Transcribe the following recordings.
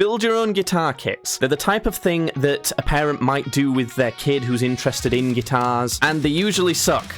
Build your own guitar kits. They're the type of thing that a parent might do with their kid who's interested in guitars, and they usually suck.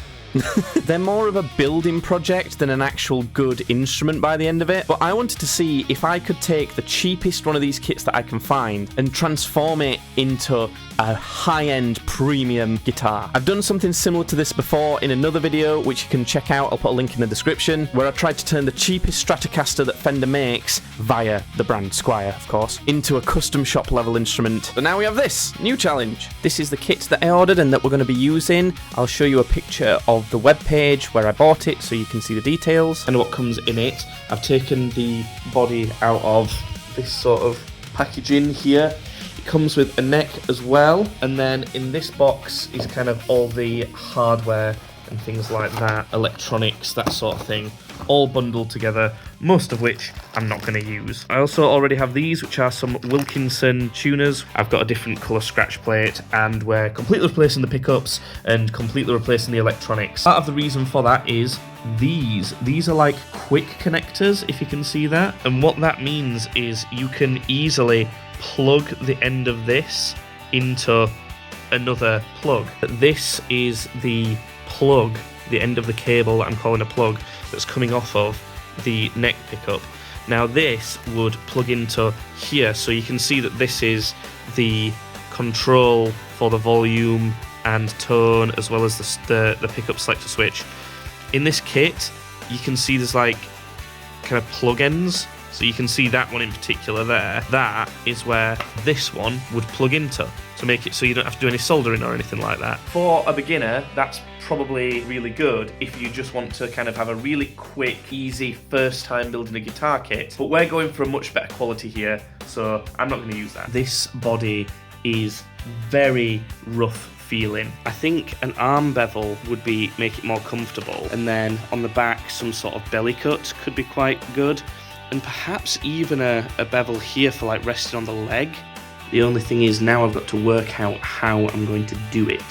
They're more of a building project than an actual good instrument by the end of it, but I wanted to see if I could take the cheapest one of these kits that I can find and transform it into a high-end premium guitar. I've done something similar to this before in another video, which you can check out. I'll put a link in the description, where I tried to turn the cheapest Stratocaster that Fender makes, via the brand Squire, of course, into a custom shop level instrument. But now we have this new challenge. This is the kit that I ordered and that we're going to be using. I'll show you a picture of the web page where I bought it so you can see the details and what comes in it. I've taken the body out of this sort of packaging here. It comes with a neck as well, and then in this box is kind of all the hardware and things like that, electronics, that sort of thing, all bundled together, most of which I'm not going to use. I also already have these, which are some Wilkinson tuners. I've got a different colour scratch plate, and we're completely replacing the pickups and completely replacing the electronics. Part of the reason for that is these are like quick connectors, if you can see that, and what that means is you can easily plug the end of this into another plug. This is the plug, the end of the cable that I'm calling a plug, that's coming off of the neck pickup. Now this would plug into here, so you can see that this is the control for the volume and tone, as well as the pickup selector switch. In this kit, you can see there's like kind of plug ends. So you can see that one in particular there. That is where this one would plug into to make it so you don't have to do any soldering or anything like that. For a beginner, that's probably really good if you just want to kind of have a really quick, easy first time building a guitar kit. But we're going for a much better quality here, so I'm not going to use that. This body is very rough feeling. I think an arm bevel would make it more comfortable, and then on the back some sort of belly cut could be quite good. And perhaps even a bevel here for like resting on the leg. The only thing is now I've got to work out how I'm going to do it.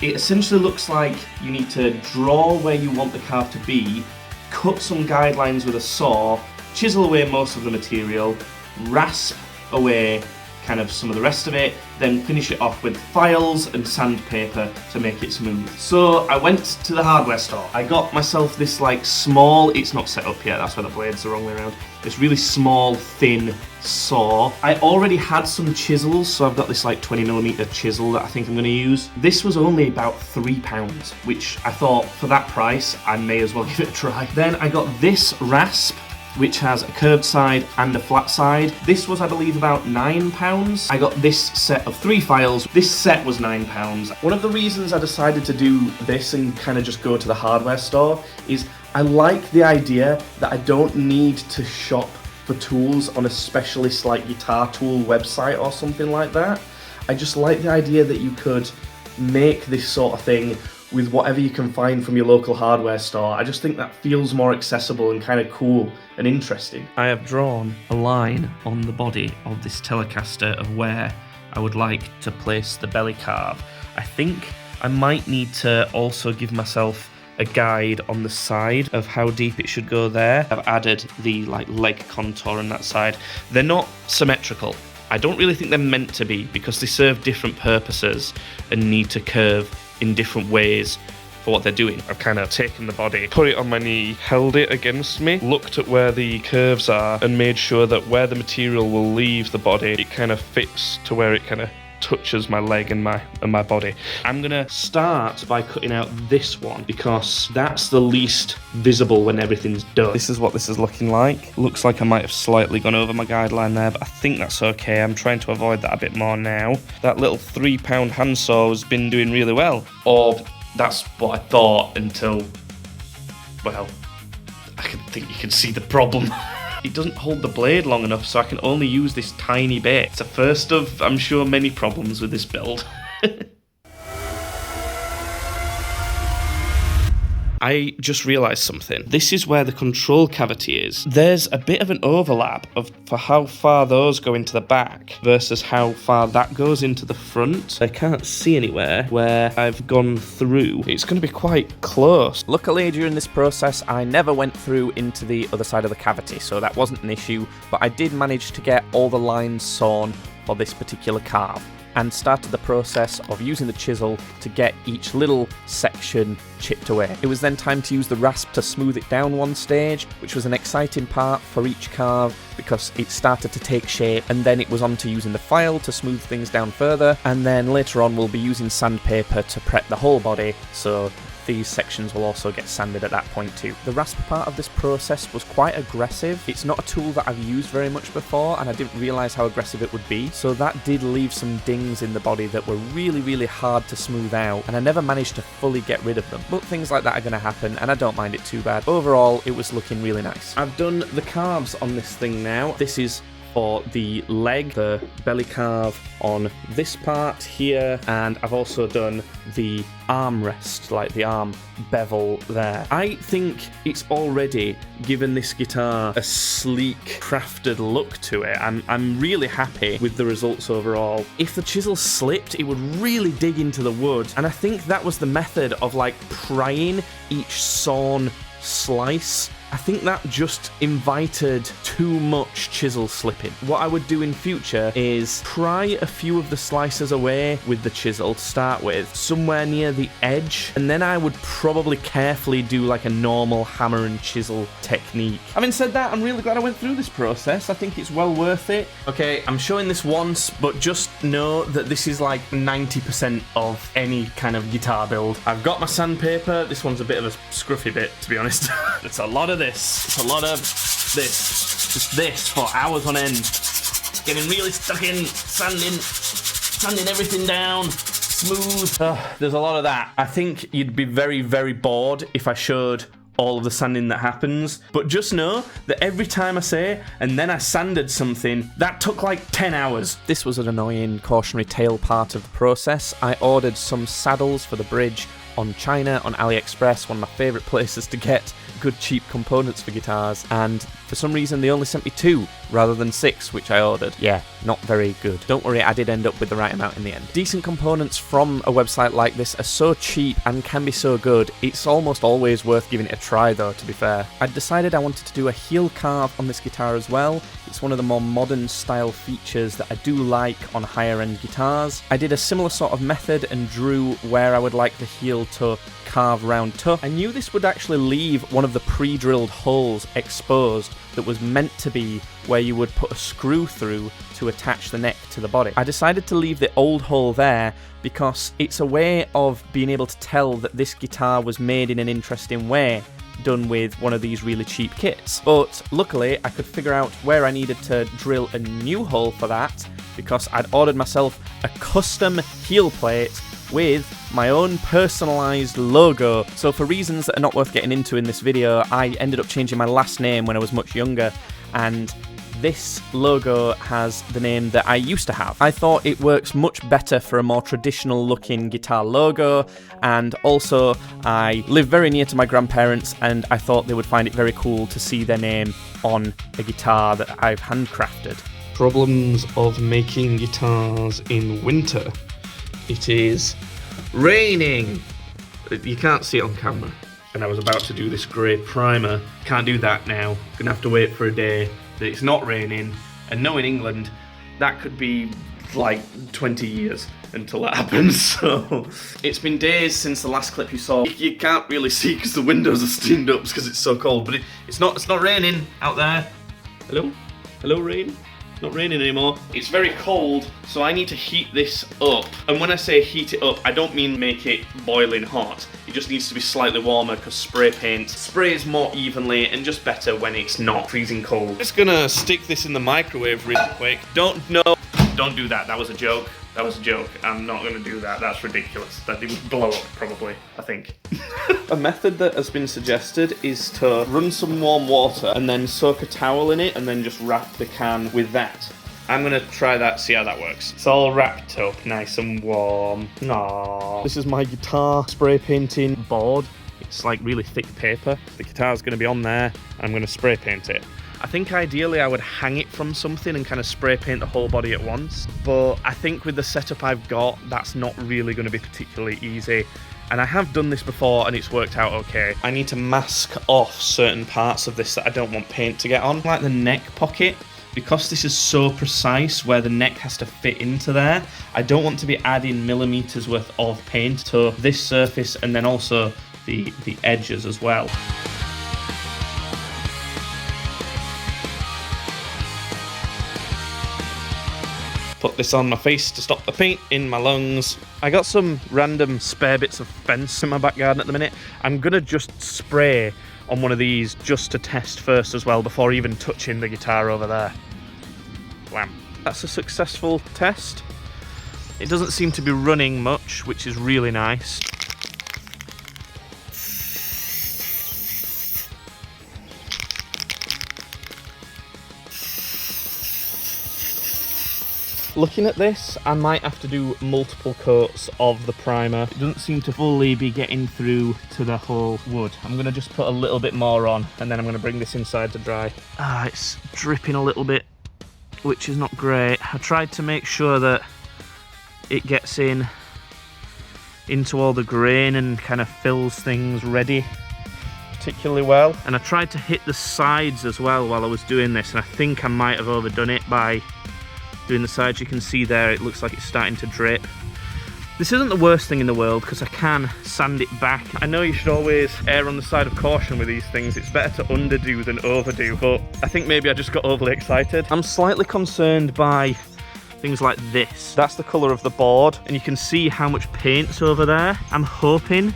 It essentially looks like you need to draw where you want the carve to be, cut some guidelines with a saw, chisel away most of the material, rasp away kind of some of the rest of it, then finish it off with files and sandpaper to make it smooth. So I went to the hardware store. I got myself this like small, it's not set up yet, that's why the blades are the wrong way around, this really small, thin saw. I already had some chisels, so I've got this like 20mm chisel that I think I'm going to use. This was only about £3, which I thought for that price, I may as well give it a try. Then I got this rasp, which has a curved side and a flat side. This was, I believe, about £9. I got this set of 3 files. This set was £9. One of the reasons I decided to do this and kind of just go to the hardware store is I like the idea that I don't need to shop for tools on a specialist like guitar tool website or something like that. I just like the idea that you could make this sort of thing with whatever you can find from your local hardware store. I just think that feels more accessible and kind of cool and interesting. I have drawn a line on the body of this Telecaster of where I would like to place the belly carve. I think I might need to also give myself a guide on the side of how deep it should go there. I've added the like leg contour on that side. They're not symmetrical. I don't really think they're meant to be because they serve different purposes and need to curve in different ways for what they're doing. I've kind of taken the body, put it on my knee, held it against me, looked at where the curves are, and made sure that where the material will leave the body, it kind of fits to where it kind of touches my leg and my body. I'm gonna start by cutting out this one because that's the least visible when everything's done. This is what this is looking like. Looks like I might have slightly gone over my guideline there, but I think that's okay. I'm trying to avoid that a bit more now. That little £3 handsaw has been doing really well. Or that's what I thought until, well, I think you can see the problem. It doesn't hold the blade long enough, so I can only use this tiny bit. It's the first of, I'm sure, many problems with this build. I just realised something. This is where the control cavity is. There's a bit of an overlap for how far those go into the back versus how far that goes into the front. I can't see anywhere where I've gone through. It's going to be quite close. Luckily, during this process, I never went through into the other side of the cavity, so that wasn't an issue, but I did manage to get all the lines sawn for this particular carve, and started the process of using the chisel to get each little section chipped away. It was then time to use the rasp to smooth it down one stage, which was an exciting part for each carve because it started to take shape, and then it was on to using the file to smooth things down further, and then later on we'll be using sandpaper to prep the whole body, so these sections will also get sanded at that point too. The rasp part of this process was quite aggressive. It's not a tool that I've used very much before, and I didn't realise how aggressive it would be, so that did leave some dings in the body that were really hard to smooth out, and I never managed to fully get rid of them. But things like that are going to happen, and I don't mind it too bad. Overall, it was looking really nice. I've done the carves on this thing now. This is for the leg, the belly carve on this part here, and I've also done the armrest, like the arm bevel there. I think it's already given this guitar a sleek, crafted look to it. I'm really happy with the results overall. If the chisel slipped, it would really dig into the wood, and I think that was the method of like prying each sawn slice. I think that just invited too much chisel slipping. What I would do in future is pry a few of the slices away with the chisel to start with, somewhere near the edge, and then I would probably carefully do like a normal hammer and chisel technique. Having said that, I'm really glad I went through this process. I think it's well worth it. Okay, I'm showing this once, but just know that this is like 90% of any kind of guitar build. I've got my sandpaper. This one's a bit of a scruffy bit, to be honest. It's a lot of this. It's a lot of this. Just this for hours on end. Getting really stuck in, sanding everything down, smooth. There's a lot of that. I think you'd be very bored if I showed all of the sanding that happens, but just know that every time I say, and then I sanded something, that took like 10 hours. This was an annoying cautionary tale part of the process. I ordered some saddles for the bridge on China, on Aliexpress, one of my favourite places to get good cheap components for guitars, and for some reason they only sent me 2 rather than 6, which I ordered. Yeah, not very good. Don't worry, I did end up with the right amount in the end. Decent components from a website like this are so cheap and can be so good, it's almost always worth giving it a try though, to be fair. I decided I wanted to do a heel carve on this guitar as well. It's one of the more modern style features that I do like on higher end guitars. I did a similar sort of method and drew where I would like the heel to carve round to. I knew this would actually leave one of the pre-drilled holes exposed that was meant to be where you would put a screw through to attach the neck to the body. I decided to leave the old hole there because it's a way of being able to tell that this guitar was made in an interesting way, done with one of these really cheap kits. But luckily I could figure out where I needed to drill a new hole for that because I'd ordered myself a custom heel plate with my own personalised logo. So for reasons that are not worth getting into in this video, I ended up changing my last name when I was much younger, and this logo has the name that I used to have. I thought it works much better for a more traditional looking guitar logo, and also I live very near to my grandparents and I thought they would find it very cool to see their name on a guitar that I've handcrafted. Problems of making guitars in winter. It is raining. You can't see it on camera. And I was about to do this grey primer. Can't do that now. Gonna have to wait for a day that it's not raining. And knowing England, that could be like 20 years until that happens. So it's been days since the last clip you saw. You can't really see because the windows are steamed up because it's so cold. But it's not raining out there. Hello? Hello, rain? Not raining anymore. It's very cold, so I need to heat this up. And when I say heat it up, I don't mean make it boiling hot. It just needs to be slightly warmer because spray paint sprays more evenly and just better when it's not freezing cold. Just gonna stick this in the microwave really quick. Don't do that. That was a joke. That was a joke. I'm not going to do that. That's ridiculous. That didn't blow up, probably, I think. A method that has been suggested is to run some warm water and then soak a towel in it and then just wrap the can with that. I'm going to try that, see how that works. It's all wrapped up, nice and warm. Aww. This is my guitar spray painting board. It's It's like really thick paper. The guitar's going to be on there, and I'm going to spray paint it. I think ideally I would hang it from something and kind of spray paint the whole body at once, but I think with the setup I've got, that's not really going to be particularly easy. And I have done this before and it's worked out okay. I need to mask off certain parts of this that I don't want paint to get on, like the neck pocket. Because this is so precise where the neck has to fit into there, I don't want to be adding millimeters worth of paint to this surface and then also the edges as well. Put this on my face to stop the paint in my lungs. I got some random spare bits of fence in my back garden at the minute. I'm gonna just spray on one of these just to test first as well before even touching the guitar over there. Wham. That's a successful test. It doesn't seem to be running much, which is really nice. Looking at this, I might have to do multiple coats of the primer. It doesn't seem to fully be getting through to the whole wood. I'm going to just put a little bit more on, and then I'm going to bring this inside to dry. It's dripping a little bit, which is not great. I tried to make sure that it gets into all the grain and kind of fills things ready particularly well. And I tried to hit the sides as well while I was doing this, and I think I might have overdone it by doing the sides. You can see there it looks like it's starting to drip. This isn't the worst thing in the world because I can sand it back. I know you should always err on the side of caution with these things. It's better to underdo than overdo, but I think maybe I just got overly excited. I'm slightly concerned by things like this. That's the colour of the board, and you can see how much paint's over there. I'm hoping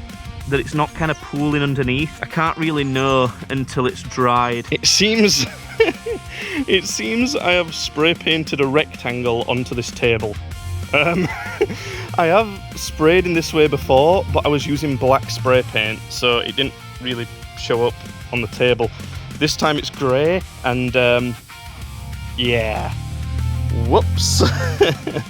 that it's not kind of pooling underneath. I can't really know until it's dried. It seems it seems I have spray painted a rectangle onto this table. I have sprayed in this way before, but I was using black spray paint, so it didn't really show up on the table. This time it's grey, and yeah. Whoops.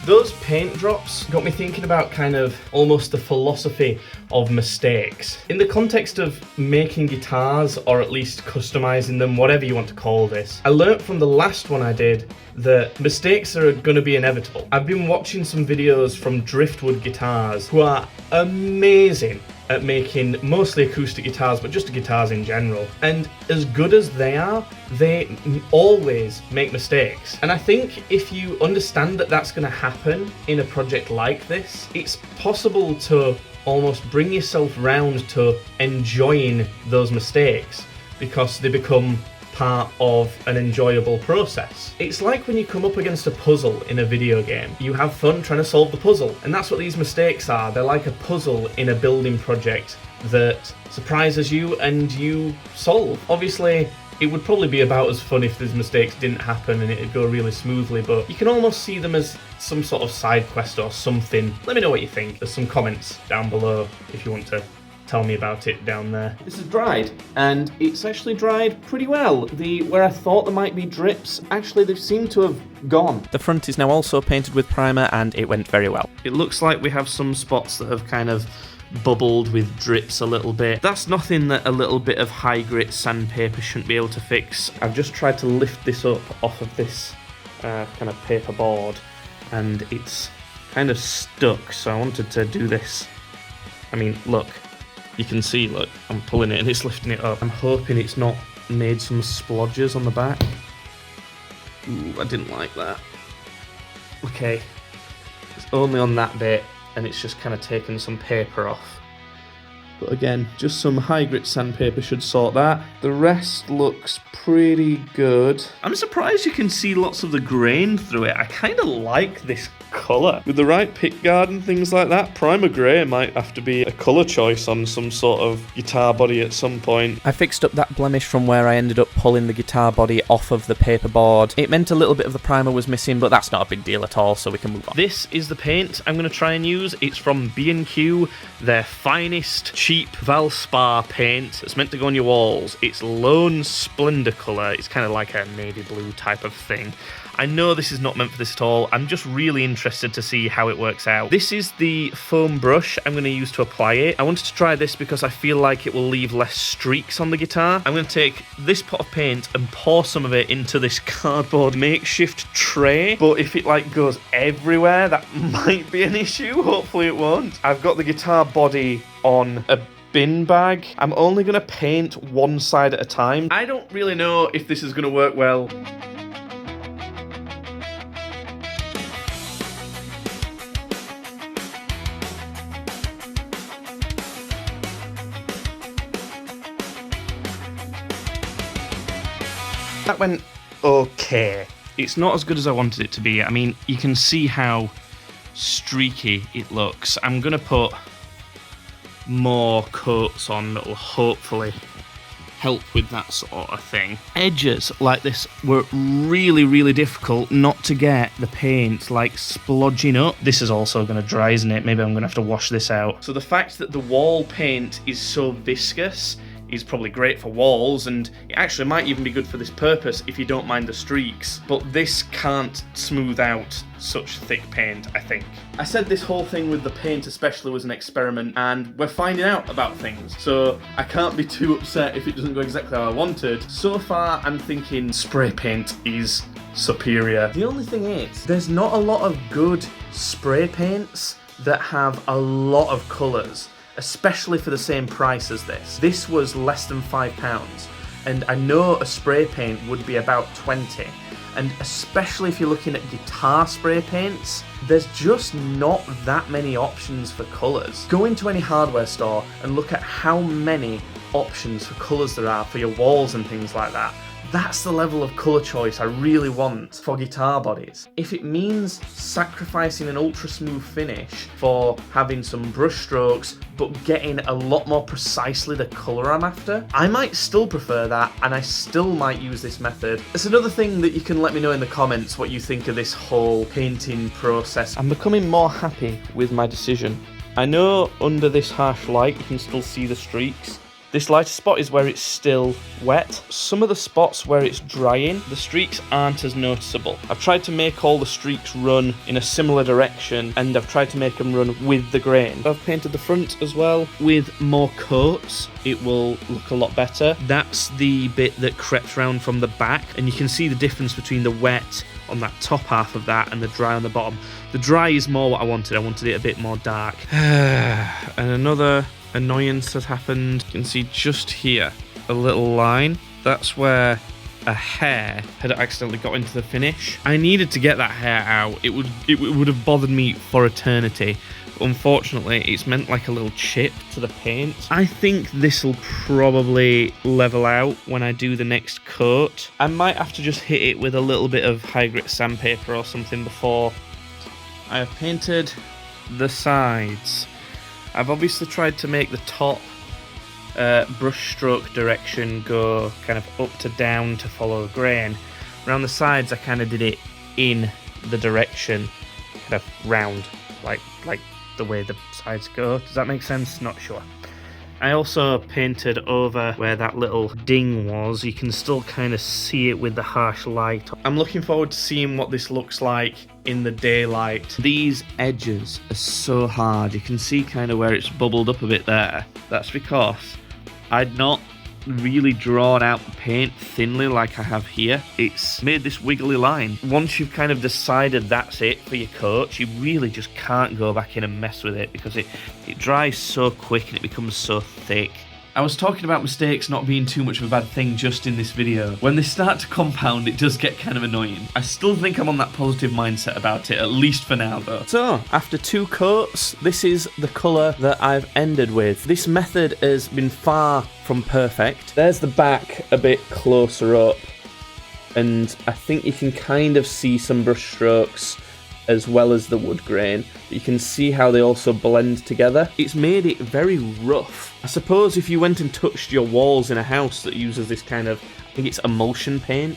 Those paint drops got me thinking about kind of almost the philosophy of mistakes. In the context of making guitars, or at least customizing them, whatever you want to call this, I learnt from the last one I did that mistakes are going to be inevitable. I've been watching some videos from driftwood guitars who are amazing at making mostly acoustic guitars, but just guitars in general. And as good as they are, they always make mistakes. And I think if you understand that that's going to happen in a project like this, it's possible to almost bring yourself round to enjoying those mistakes because they become part of an enjoyable process. It's like when you come up against a puzzle in a video game. You have fun trying to solve the puzzle, and that's what these mistakes are. They're like a puzzle in a building project that surprises you and you solve. Obviously, it would probably be about as fun if these mistakes didn't happen and it'd go really smoothly, but you can almost see them as some sort of side quest or something. Let me know what you think. There's some comments down below if you want to tell me about it down there. This is dried, and it's actually dried pretty well. Where I thought there might be drips, actually they seem to have gone. The front is now also painted with primer, and it went very well. It looks like we have some spots that have kind of bubbled with drips a little bit. That's nothing that a little bit of high grit sandpaper shouldn't be able to fix. I've just tried to lift this up off of this kind of paper board, and it's kind of stuck, so I wanted to do this. I mean, look. You can see, look, I'm pulling it and it's lifting it up. I'm hoping it's not made some splodges on the back. Ooh, I didn't like that. Okay, it's only on that bit and it's just kind of taken some paper off. But again, just some high grit sandpaper should sort that. The rest looks pretty good. I'm surprised you can see lots of the grain through it. I kind of like this colour. With the right pickguard and things like that, primer grey might have to be a colour choice on some sort of guitar body at some point. I fixed up that blemish from where I ended up pulling the guitar body off of the paperboard. It meant a little bit of the primer was missing, but that's not a big deal at all, so we can move on. This is the paint I'm going to try and use. It's from B&Q, their finest cheap Valspar paint that's meant to go on your walls. It's Lone Splendor colour. It's kind of like a navy blue type of thing. I know this is not meant for this at all. I'm just really interested to see how it works out. This is the foam brush I'm going to use to apply it. I wanted to try this because I feel like it will leave less streaks on the guitar. I'm going to take this pot of paint and pour some of it into this cardboard makeshift tray. But if it like goes everywhere, that might be an issue. Hopefully it won't. I've got the guitar body on a bin bag. I'm only going to paint one side at a time. I don't really know if this is going to work well. That went okay. It's not as good as I wanted it to be. I mean, you can see how streaky it looks. I'm going to put more coats on that will hopefully help with that sort of thing. Edges like this were really difficult not to get the paint like splodging up. This is also going to dry, isn't it? Maybe I'm going to have to wash this out. So the fact that the wall paint is so viscous is probably great for walls, and it actually might even be good for this purpose if you don't mind the streaks, but this can't smooth out such thick paint, I think. I said this whole thing with the paint especially was an experiment, and we're finding out about things, so I can't be too upset if it doesn't go exactly how I wanted. So far, I'm thinking spray paint is superior. The only thing is, there's not a lot of good spray paints that have a lot of colours, especially for the same price as this. This was less than £5, and I know a spray paint would be about 20, and especially if you're looking at guitar spray paints, there's just not that many options for colours. Go into any hardware store and look at how many options for colours there are for your walls and things like that. That's the level of colour choice I really want for guitar bodies. If it means sacrificing an ultra smooth finish for having some brush strokes but getting a lot more precisely the colour I'm after, I might still prefer that, and I still might use this method. It's another thing that you can let me know in the comments what you think of this whole painting process. I'm becoming more happy with my decision. I know under this harsh light you can still see the streaks. This lighter spot is where it's still wet. Some of the spots where it's drying, the streaks aren't as noticeable. I've tried to make all the streaks run in a similar direction, and I've tried to make them run with the grain. I've painted the front as well with more coats. It will look a lot better. That's the bit that crept round from the back, and you can see the difference between the wet on that top half of that and the dry on the bottom. The dry is more what I wanted. I wanted it a bit more dark. And another annoyance that happened, you can see just here a little line. That's where a hair had accidentally got into the finish. I needed to get that hair out. It would have bothered me for eternity. Unfortunately, it's meant like a little chip to the paint. I think this will probably level out when I do the next coat. I might have to just hit it with a little bit of high grit sandpaper or something before. I have painted the sides. I've obviously tried to make the top brush stroke direction go kind of up to down to follow the grain. Around the sides I kind of did it in the direction, kind of round, like the way the sides go. Does that make sense? Not sure. I also painted over where that little ding was. You can still kind of see it with the harsh light. I'm looking forward to seeing what this looks like in the daylight. These edges are so hard. You can see kind of where it's bubbled up a bit there. That's because I'd not really drawn out the paint thinly like I have here. It's made this wiggly line. Once you've kind of decided that's it for your coat, you really just can't go back in and mess with it because it dries so quick and it becomes so thick. I was talking about mistakes not being too much of a bad thing just in this video. When they start to compound, it does get kind of annoying. I still think I'm on that positive mindset about it, at least for now though. So, after 2 coats, this is the colour that I've ended with. This method has been far from perfect. There's the back a bit closer up, and I think you can kind of see some brush strokes as well as the wood grain. You can see how they also blend together. It's made it very rough. I suppose if you went and touched your walls in a house that uses this kind of, I think it's emulsion paint,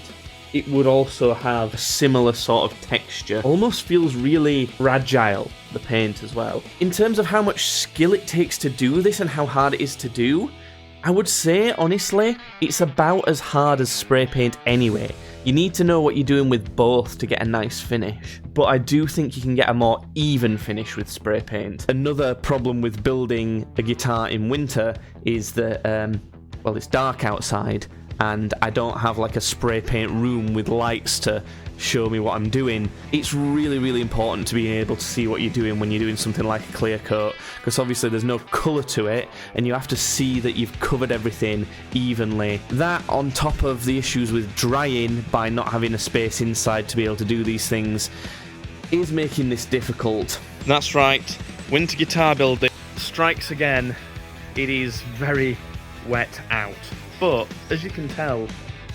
it would also have a similar sort of texture. Almost feels really fragile, the paint as well. In terms of how much skill it takes to do this and how hard it is to do, I would say, honestly, it's about as hard as spray paint anyway. You need to know what you're doing with both to get a nice finish, but I do think you can get a more even finish with spray paint. Another problem with building a guitar in winter is that, well, it's dark outside, and I don't have like a spray paint room with lights to show me what I'm doing. It's really, really important to be able to see what you're doing when you're doing something like a clear coat, because obviously there's no colour to it, and you have to see that you've covered everything evenly. That, on top of the issues with drying by not having a space inside to be able to do these things, is making this difficult. That's right, winter guitar building strikes again. It is very wet out, but as you can tell,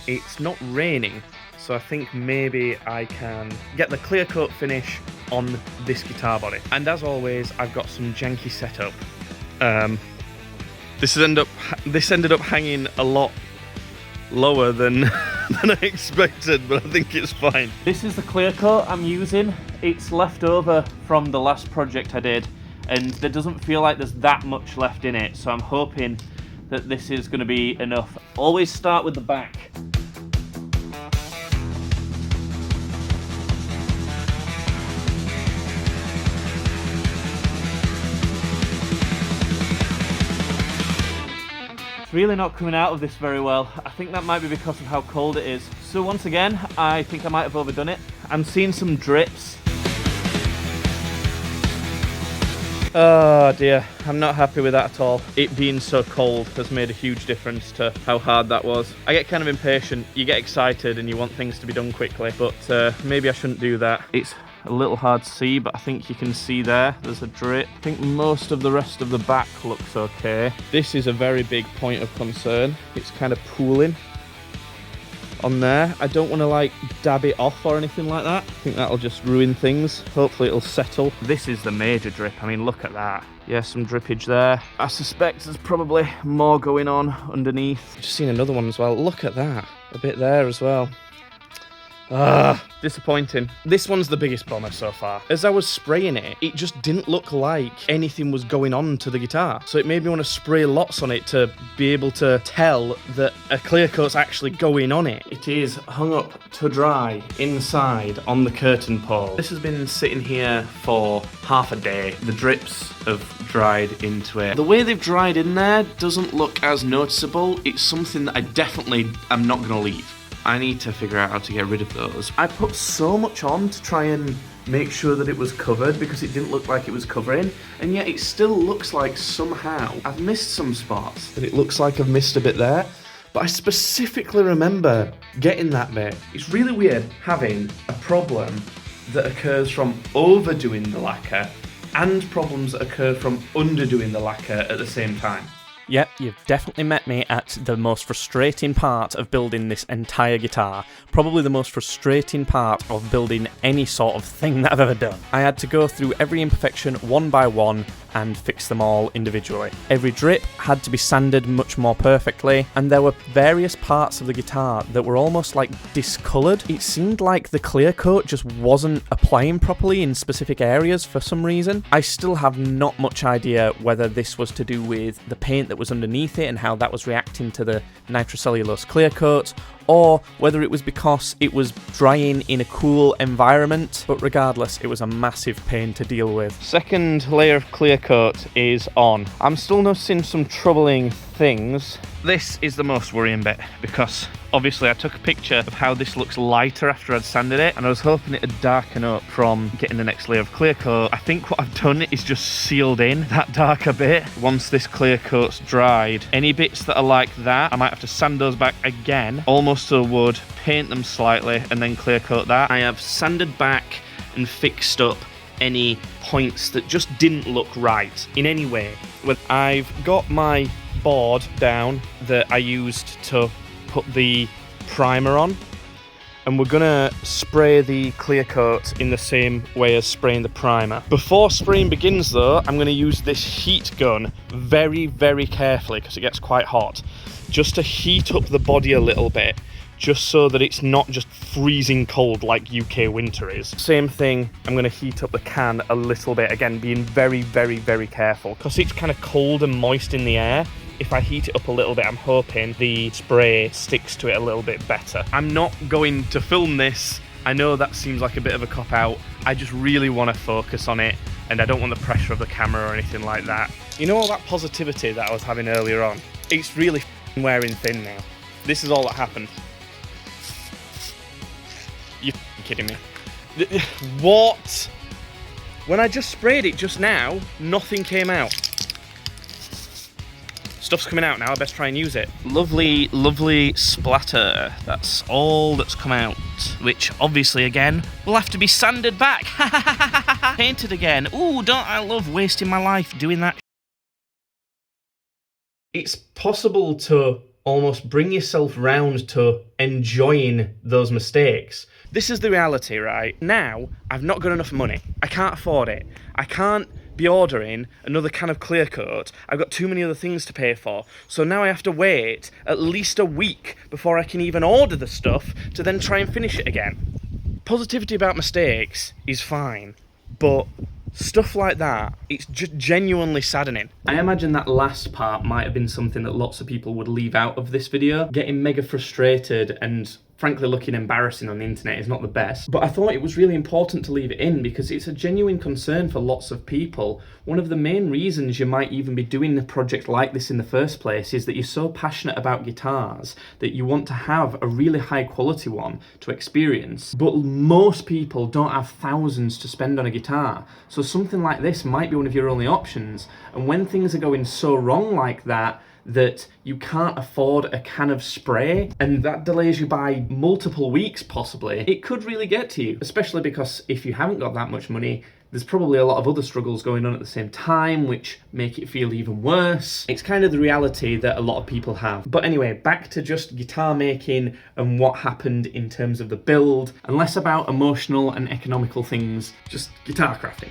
it's not raining, so I think maybe I can get the clear coat finish on this guitar body. And as always, I've got some janky setup. This ended up hanging a lot lower than than I expected, but I think it's fine. This is the clear coat I'm using. It's left over from the last project I did, and there doesn't feel like there's that much left in it, so I'm hoping that this is going to be enough. Always start with the back. It's really not coming out of this very well. I think that might be because of how cold it is. So once again, I think I might have overdone it. I'm seeing some drips. Oh dear, I'm not happy with that at all. It being so cold has made a huge difference to how hard that was. I get kind of impatient, you get excited and you want things to be done quickly, but maybe I shouldn't do that. It's a little hard to see, but I think you can see there's a drip. I think most of the rest of the back looks okay. This is a very big point of concern. It's kind of pooling on there. I don't want to like dab it off or anything like that. I think that'll just ruin things. Hopefully it'll settle. This is the major drip. I mean, look at that. Yeah, some drippage there. I suspect there's probably more going on underneath. Just seen another one as well. Look at that. A bit there as well. Disappointing. This one's the biggest bummer so far. As I was spraying it, it just didn't look like anything was going on to the guitar. So it made me want to spray lots on it to be able to tell that a clear coat's actually going on it. It is hung up to dry inside on the curtain pole. This has been sitting here for half a day. The drips have dried into it. The way they've dried in there doesn't look as noticeable. It's something that I definitely am not going to leave. I need to figure out how to get rid of those. I put so much on to try and make sure that it was covered because it didn't look like it was covering, and yet it still looks like somehow I've missed some spots. That it looks like I've missed a bit there, but I specifically remember getting that bit. It's really weird having a problem that occurs from overdoing the lacquer and problems that occur from underdoing the lacquer at the same time. Yep, you've definitely met me at the most frustrating part of building this entire guitar. Probably the most frustrating part of building any sort of thing that I've ever done. I had to go through every imperfection one by one and fix them all individually. Every drip had to be sanded much more perfectly, and there were various parts of the guitar that were almost like discoloured. It seemed like the clear coat just wasn't applying properly in specific areas for some reason. I still have not much idea whether this was to do with the paint that was underneath it and how that was reacting to the nitrocellulose clear coat, or whether it was because it was drying in a cool environment, but regardless, it was a massive pain to deal with. Second layer of clear coat is on. I'm still noticing some troubling things. This is the most worrying bit, because obviously I took a picture of how this looks lighter after I'd sanded it, and I was hoping it'd darken up from getting the next layer of clear coat. I think what I've done is just sealed in that darker bit. Once this clear coat's dried, any bits that are like that, I might have to sand those back again, almost to the wood, paint them slightly, and then clear coat that. I have sanded back and fixed up any points that just didn't look right in any way. I've got my board down that I used to put the primer on, and we're gonna spray the clear coat in the same way as spraying the primer. Before spraying begins though, I'm gonna use this heat gun very, very carefully because it gets quite hot, just to heat up the body a little bit, just so that it's not just freezing cold like UK winter is. Same thing, I'm going to heat up the can a little bit, again being very, very, very careful, because it's kind of cold and moist in the air. if I heat it up a little bit, I'm hoping the spray sticks to it a little bit better. I'm not going to film this. I know that seems like a bit of a cop-out. I just really want to focus on it, and I don't want the pressure of the camera or anything like that. You know all that positivity that I was having earlier on? It's really wearing thin now. This is all that happened. You're kidding me. What? When I just sprayed it just now, nothing came out. Stuff's coming out now, I best try and use it. Lovely, lovely splatter. That's all that's come out. Which, obviously, again, will have to be sanded back. Painted again. Ooh, don't I love wasting my life doing that? It's possible to almost bring yourself round to enjoying those mistakes. This is the reality, right? Now, I've not got enough money. I can't afford it. I can't be ordering another can of clear coat. I've got too many other things to pay for. So now I have to wait at least a week before I can even order the stuff to then try and finish it again. Positivity about mistakes is fine, but stuff like that, it's just genuinely saddening. I imagine that last part might have been something that lots of people would leave out of this video. Getting mega frustrated and frankly looking embarrassing on the internet is not the best, but I thought it was really important to leave it in because it's a genuine concern for lots of people. One of the main reasons you might even be doing a project like this in the first place is that you're so passionate about guitars that you want to have a really high quality one to experience, but most people don't have thousands to spend on a guitar, so something like this might be one of your only options. And when things are going so wrong like that you can't afford a can of spray, and that delays you by multiple weeks possibly, it could really get to you, especially because if you haven't got that much money, there's probably a lot of other struggles going on at the same time which make it feel even worse. It's kind of the reality that a lot of people have. But anyway, back to just guitar making and what happened in terms of the build, and less about emotional and economical things, just guitar crafting.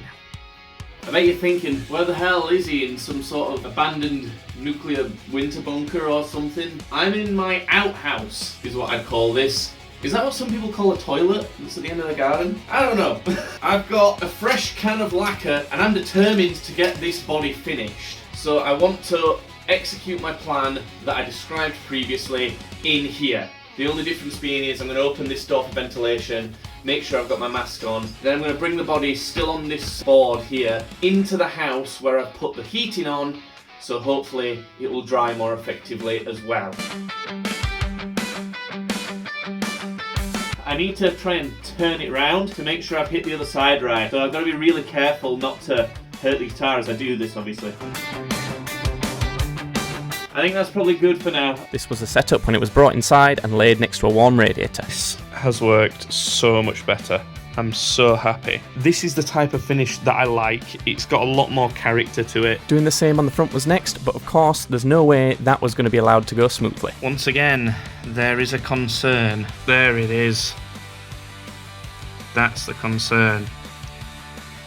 I bet you're thinking, where the hell is he, in some sort of abandoned nuclear winter bunker or something? I'm in my outhouse, is what I'd call this. Is that what some people call a toilet that's at the end of the garden? I don't know. I've got a fresh can of lacquer and I'm determined to get this body finished. So I want to execute my plan that I described previously in here. The only difference being is I'm going to open this door for ventilation, make sure I've got my mask on, then I'm going to bring the body still on this board here into the house where I've put the heating on, so hopefully it will dry more effectively as well. I need to try and turn it round to make sure I've hit the other side right, so I've got to be really careful not to hurt the guitar as I do this, obviously. I think that's probably good for now. This was the setup when it was brought inside and laid next to a warm radiator. This has worked so much better. I'm so happy. This is the type of finish that I like. It's got a lot more character to it. Doing the same on the front was next, but of course there's no way that was going to be allowed to go smoothly. Once again, there is a concern. There it is. That's the concern.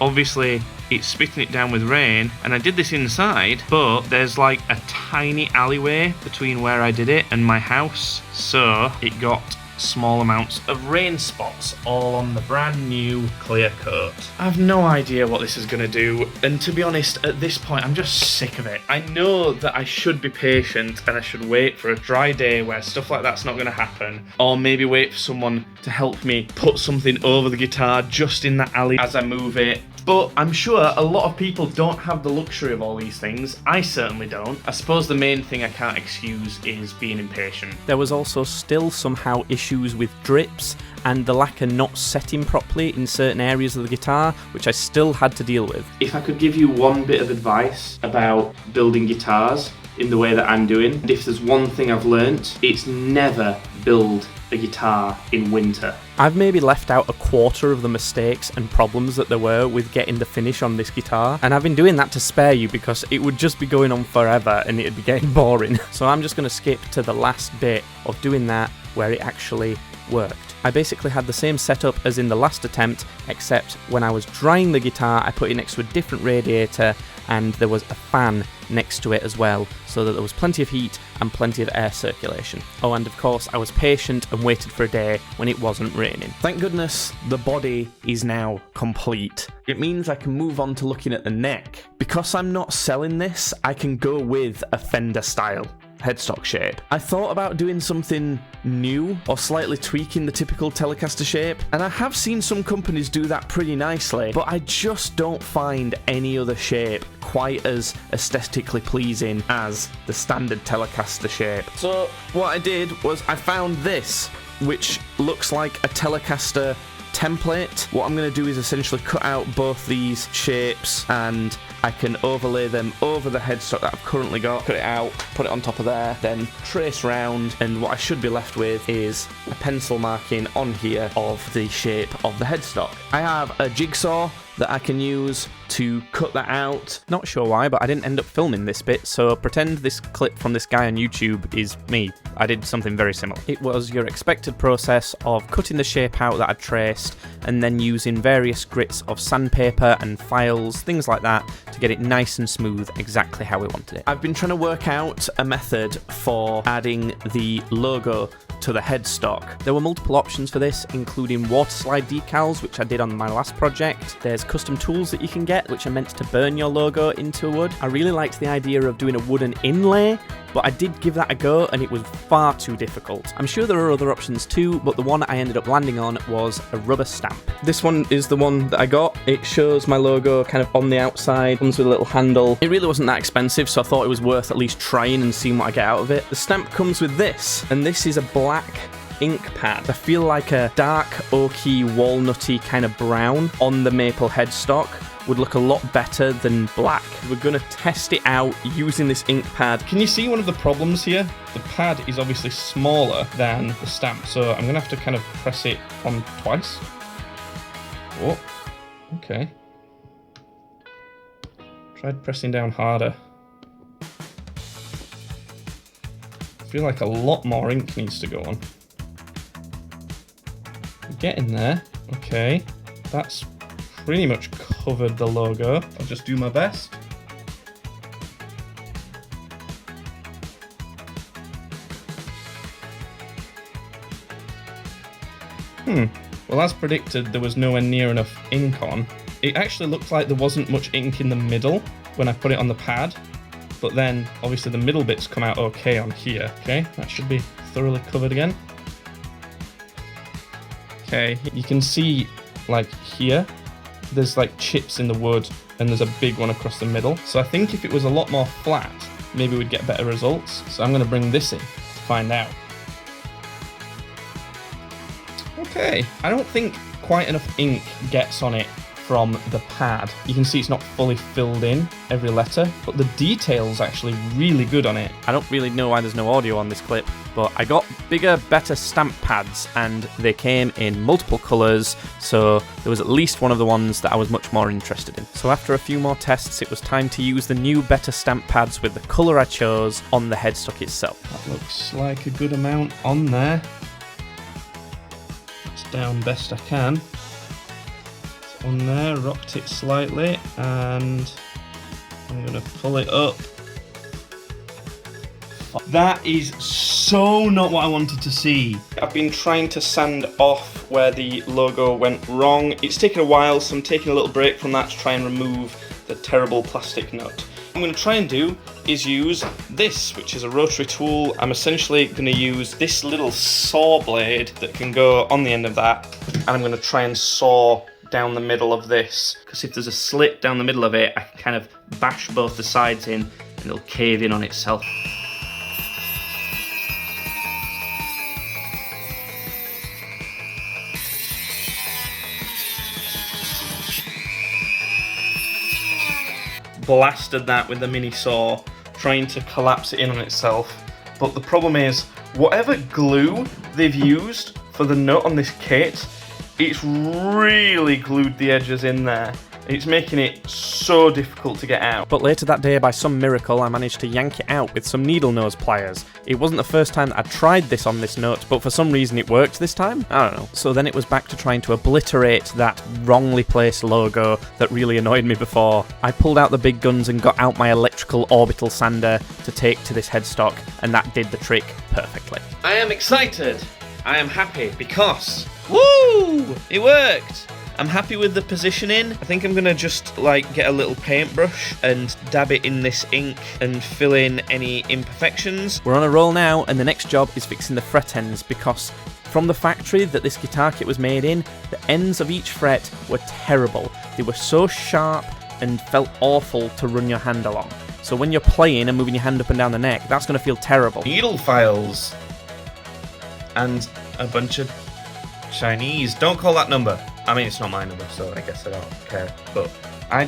Obviously, it's spitting it down with rain, and I did this inside, but there's like a tiny alleyway between where I did it and my house, so it got small amounts of rain spots all on the brand new clear coat. I have no idea what this is going to do, and to be honest, at this point I'm just sick of it. I know that I should be patient and I should wait for a dry day where stuff like that's not going to happen, or maybe wait for someone to help me put something over the guitar just in that alley as I move it. But I'm sure a lot of people don't have the luxury of all these things. I certainly don't. I suppose the main thing I can't excuse is being impatient. There was also still somehow issues with drips and the lacquer not setting properly in certain areas of the guitar, which I still had to deal with. If I could give you one bit of advice about building guitars in the way that I'm doing, and if there's one thing I've learnt, it's never build a guitar in winter. I've maybe left out a quarter of the mistakes and problems that there were with getting the finish on this guitar, and I've been doing that to spare you because it would just be going on forever and it'd be getting boring. So I'm just going to skip to the last bit of doing that where it actually worked. I basically had the same setup as in the last attempt, except when I was drying the guitar I put it next to a different radiator and there was a fan next to it as well, so that there was plenty of heat and plenty of air circulation. Oh, and of course I was patient and waited for a day when it wasn't raining. Thank goodness the body is now complete. It means I can move on to looking at the neck. Because I'm not selling this, I can go with a Fender style headstock shape. I thought about doing something new or slightly tweaking the typical Telecaster shape, and I have seen some companies do that pretty nicely, but I just don't find any other shape quite as aesthetically pleasing as the standard Telecaster shape. So what I did was I found this, which looks like a Telecaster template. What I'm going to do is essentially cut out both these shapes, and I can overlay them over the headstock that I've currently got, cut it out, put it on top of there, then trace round, and what I should be left with is a pencil marking on here of the shape of the headstock. I have a jigsaw that I can use to cut that out. Not sure why, but I didn't end up filming this bit, so pretend this clip from this guy on YouTube is me. I did something very similar. It was your expected process of cutting the shape out that I'd traced, and then using various grits of sandpaper and files, things like that, to get it nice and smooth, exactly how we wanted it. I've been trying to work out a method for adding the logo to the headstock. There were multiple options for this, including water slide decals, which I did on my last project. There's custom tools that you can get, which are meant to burn your logo into wood. I really liked the idea of doing a wooden inlay, but I did give that a go and it was far too difficult. I'm sure there are other options too, but the one I ended up landing on was a rubber stamp. This one is the one that I got. It shows my logo kind of on the outside, comes with a little handle. It really wasn't that expensive, so I thought it was worth at least trying and seeing what I get out of it. The stamp comes with this, and this is a black ink pad. I feel like a dark oaky walnutty kind of brown on the maple headstock would look a lot better than black. We're gonna test it out using this ink pad. Can you see one of the problems here? The pad is obviously smaller than the stamp, so I'm gonna have to kind of press it on twice. Oh, okay. Tried pressing down harder. I feel like a lot more ink needs to go on. Getting there. Okay, that's pretty much covered the logo. I'll just do my best. Well, as predicted, there was nowhere near enough ink on. It actually looked like there wasn't much ink in the middle when I put it on the pad, but then obviously the middle bits come out okay on here. Okay, that should be thoroughly covered again. Okay, you can see like here, there's like chips in the wood and there's a big one across the middle. So I think if it was a lot more flat, maybe we'd get better results. So I'm going to bring this in to find out. Okay, I don't think quite enough ink gets on it from the pad. You can see it's not fully filled in every letter, but the detail's actually really good on it. I don't really know why there's no audio on this clip, but I got bigger, better stamp pads and they came in multiple colours, so there was at least one of the ones that I was much more interested in. So after a few more tests, it was time to use the new, better stamp pads with the colour I chose on the headstock itself. That looks like a good amount on there. It's down best I can. On there, rocked it slightly, and I'm going to pull it up. That is so not what I wanted to see. I've been trying to sand off where the logo went wrong. It's taken a while, so I'm taking a little break from that to try and remove the terrible plastic nut. What I'm going to try and do is use this, which is a rotary tool. I'm essentially going to use this little saw blade that can go on the end of that, and I'm going to try and saw down the middle of this, because if there's a slit down the middle of it, I can kind of bash both the sides in and it'll cave in on itself. Blasted that with the mini saw, trying to collapse it in on itself. But the problem is, whatever glue they've used for the nut on this kit, it's really glued the edges in there. It's making it so difficult to get out. But later that day, by some miracle, I managed to yank it out with some needle nose pliers. It wasn't the first time that I'd tried this on this note, but for some reason it worked this time. I don't know. So then it was back to trying to obliterate that wrongly placed logo that really annoyed me before. I pulled out the big guns and got out my electrical orbital sander to take to this headstock, and that did the trick perfectly. I am excited. I am happy because, woo! It worked. I'm happy with the positioning. I think I'm gonna just get a little paintbrush and dab it in this ink and fill in any imperfections. We're on a roll now, and the next job is fixing the fret ends, because from the factory that this guitar kit was made in, the ends of each fret were terrible. They were so sharp and felt awful to run your hand along. So when you're playing and moving your hand up and down the neck, that's gonna feel terrible. Needle files and a bunch of Chinese. Don't call that number. I mean, it's not my number, so I guess I don't care. But I